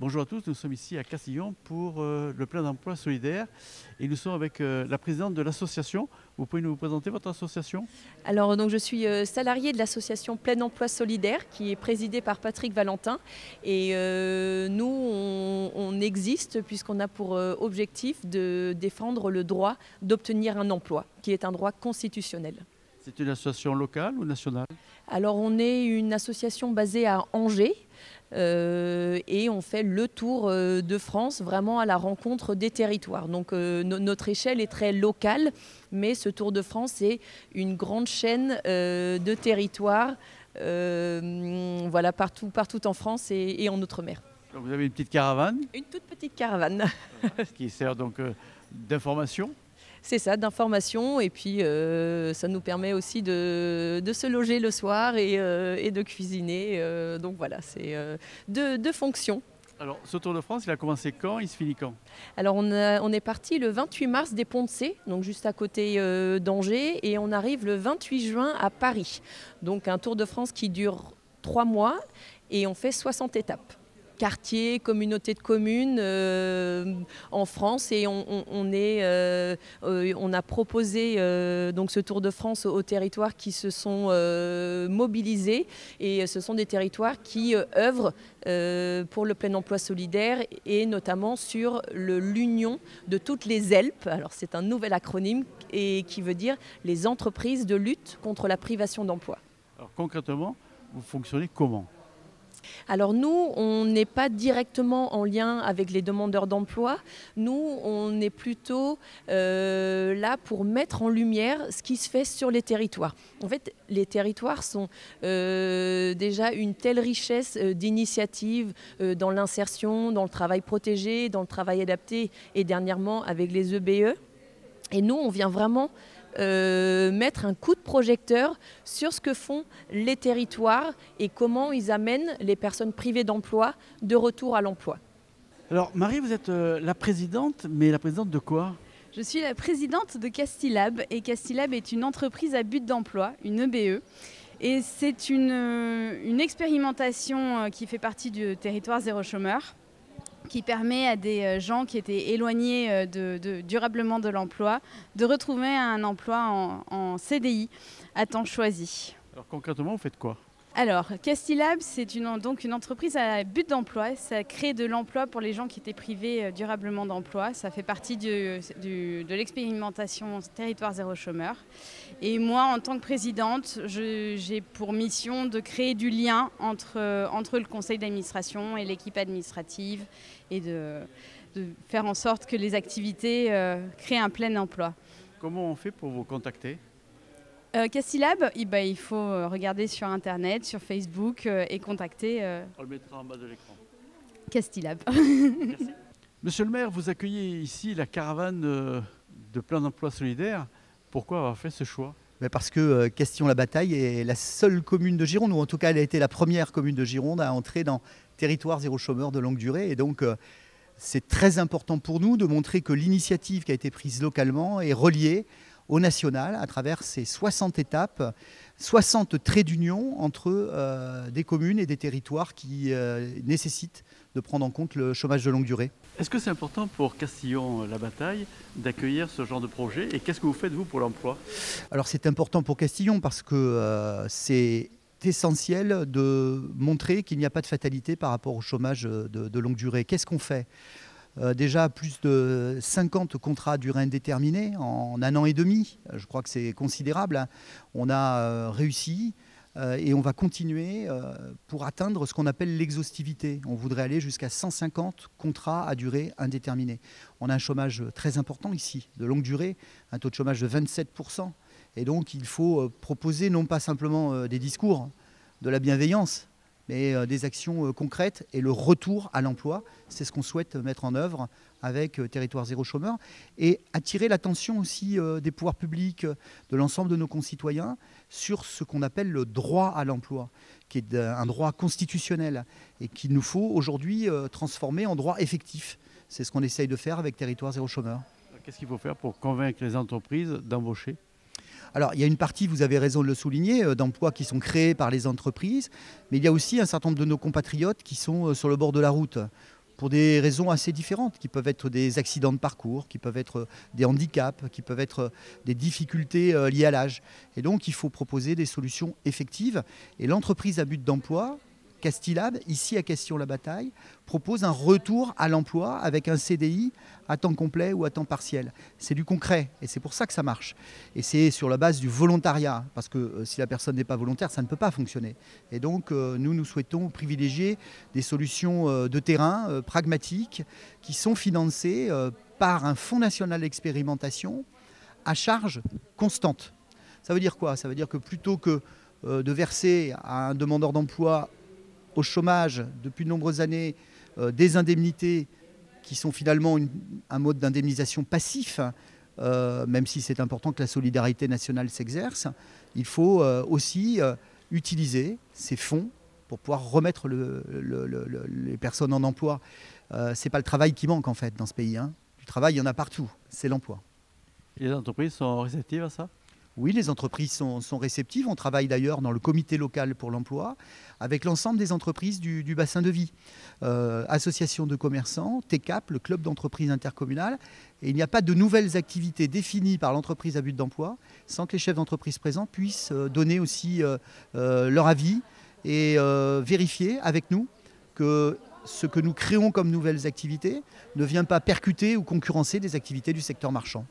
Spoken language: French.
Bonjour à tous, nous sommes ici à Castillon pour le plein d'emploi solidaire et nous sommes avec la présidente de l'association. Vous pouvez nous présenter votre association? Alors donc je suis salariée de l'association Plein Emploi Solidaire qui est présidée par Patrick Valentin et nous on existe puisqu'on a pour objectif de défendre le droit d'obtenir un emploi qui est un droit constitutionnel. C'est une association locale ou nationale? Alors on est une association basée à Angers et on fait le tour de France vraiment à la rencontre des territoires. Donc notre échelle est très locale, mais ce Tour de France est une grande chaîne de territoires voilà, partout en France et en Outre-mer. Vous avez une petite caravane? Une toute petite caravane. Qui sert donc d'information? C'est ça, d'information, et puis ça nous permet aussi de se loger le soir et de cuisiner. Donc voilà, c'est deux fonctions. Alors, ce Tour de France, il a commencé quand? Il se finit quand? Alors on est parti le 28 mars des Ponts-de-Cé, donc juste à côté d'Angers, et on arrive le 28 juin à Paris. Donc un Tour de France qui dure 3 mois et on fait 60 étapes. Quartiers, communautés de communes en France, et on a proposé donc ce Tour de France aux territoires qui se sont mobilisés, et ce sont des territoires qui œuvrent pour le plein emploi solidaire et notamment sur l'union de toutes les ELP. Alors c'est un nouvel acronyme et qui veut dire les entreprises de lutte contre la privation d'emploi. Alors concrètement, vous fonctionnez comment? Alors nous, on n'est pas directement en lien avec les demandeurs d'emploi. Nous, on est plutôt là pour mettre en lumière ce qui se fait sur les territoires. En fait, les territoires sont déjà une telle richesse d'initiatives dans l'insertion, dans le travail protégé, dans le travail adapté et dernièrement avec les EBE. Et nous, on vient vraiment mettre un coup de projecteur sur ce que font les territoires et comment ils amènent les personnes privées d'emploi de retour à l'emploi. Alors Marie, vous êtes la présidente, mais la présidente de quoi? Je suis la présidente de Castilab, et Castilab est une entreprise à but d'emploi, une EBE. Et c'est une expérimentation qui fait partie du territoire zéro chômeur, qui permet à des gens qui étaient éloignés durablement de l'emploi de retrouver un emploi en CDI à temps choisi. Alors concrètement, vous faites quoi? Alors, Castilab, c'est donc une entreprise à but d'emploi. Ça crée de l'emploi pour les gens qui étaient privés durablement d'emploi. Ça fait partie de l'expérimentation Territoire Zéro Chômeur. Et moi, en tant que présidente, j'ai pour mission de créer du lien entre le conseil d'administration et l'équipe administrative et de faire en sorte que les activités créent un plein emploi. Comment on fait pour vous contacter? Castilab, il faut regarder sur Internet, sur Facebook et contacter On le mettra en bas de l'écran. Castilab. Merci. Monsieur le maire, vous accueillez ici la caravane de plein d'emploi solidaire. Pourquoi avoir fait ce choix? Parce que Castillon-la-Bataille est la seule commune de Gironde, ou en tout cas elle a été la première commune de Gironde à entrer dans territoire zéro chômeur de longue durée. Et donc c'est très important pour nous de montrer que l'initiative qui a été prise localement est reliée au national à travers ces 60 étapes, 60 traits d'union entre des communes et des territoires qui nécessitent de prendre en compte le chômage de longue durée. Est-ce que c'est important pour Castillon-la-Bataille d'accueillir ce genre de projet, et qu'est-ce que vous faites vous pour l'emploi? Alors c'est important pour Castillon parce que c'est essentiel de montrer qu'il n'y a pas de fatalité par rapport au chômage de longue durée. Qu'est-ce qu'on fait ? Déjà plus de 50 contrats à durée indéterminée en 1 an et demi. Je crois que c'est considérable. On a réussi et on va continuer pour atteindre ce qu'on appelle l'exhaustivité. On voudrait aller jusqu'à 150 contrats à durée indéterminée. On a un chômage très important ici, de longue durée, un taux de chômage de 27%. Et donc il faut proposer non pas simplement des discours, de la bienveillance, mais des actions concrètes et le retour à l'emploi. C'est ce qu'on souhaite mettre en œuvre avec Territoire Zéro Chômeur, et attirer l'attention aussi des pouvoirs publics, de l'ensemble de nos concitoyens, sur ce qu'on appelle le droit à l'emploi, qui est un droit constitutionnel et qu'il nous faut aujourd'hui transformer en droit effectif. C'est ce qu'on essaye de faire avec Territoire Zéro Chômeur. Qu'est-ce qu'il faut faire pour convaincre les entreprises d'embaucher ? Alors, il y a une partie, vous avez raison de le souligner, d'emplois qui sont créés par les entreprises, mais il y a aussi un certain nombre de nos compatriotes qui sont sur le bord de la route, pour des raisons assez différentes, qui peuvent être des accidents de parcours, qui peuvent être des handicaps, qui peuvent être des difficultés liées à l'âge. Et donc, il faut proposer des solutions effectives. Et l'entreprise à but d'emploi, Castilab, ici à Castillon-la-Bataille, propose un retour à l'emploi avec un CDI à temps complet ou à temps partiel. C'est du concret et c'est pour ça que ça marche. Et c'est sur la base du volontariat, parce que si la personne n'est pas volontaire, ça ne peut pas fonctionner. Et donc nous souhaitons privilégier des solutions de terrain pragmatiques qui sont financées par un fonds national d'expérimentation à charge constante. Ça veut dire quoi? Ça veut dire que plutôt que de verser à un demandeur d'emploi au chômage depuis de nombreuses années des indemnités qui sont finalement un mode d'indemnisation passif, même si c'est important que la solidarité nationale s'exerce, il faut aussi utiliser ces fonds pour pouvoir remettre les personnes en emploi. Ce n'est pas le travail qui manque en fait dans ce pays. Du travail, il y en a partout, c'est l'emploi. Et les entreprises sont réceptives à ça? Oui, les entreprises sont réceptives. On travaille d'ailleurs dans le comité local pour l'emploi avec l'ensemble des entreprises du bassin de vie. Association de commerçants, TECAP, le club d'entreprise intercommunale. Et il n'y a pas de nouvelles activités définies par l'entreprise à but d'emploi sans que les chefs d'entreprise présents puissent donner aussi leur avis et vérifier avec nous que ce que nous créons comme nouvelles activités ne vient pas percuter ou concurrencer des activités du secteur marchand.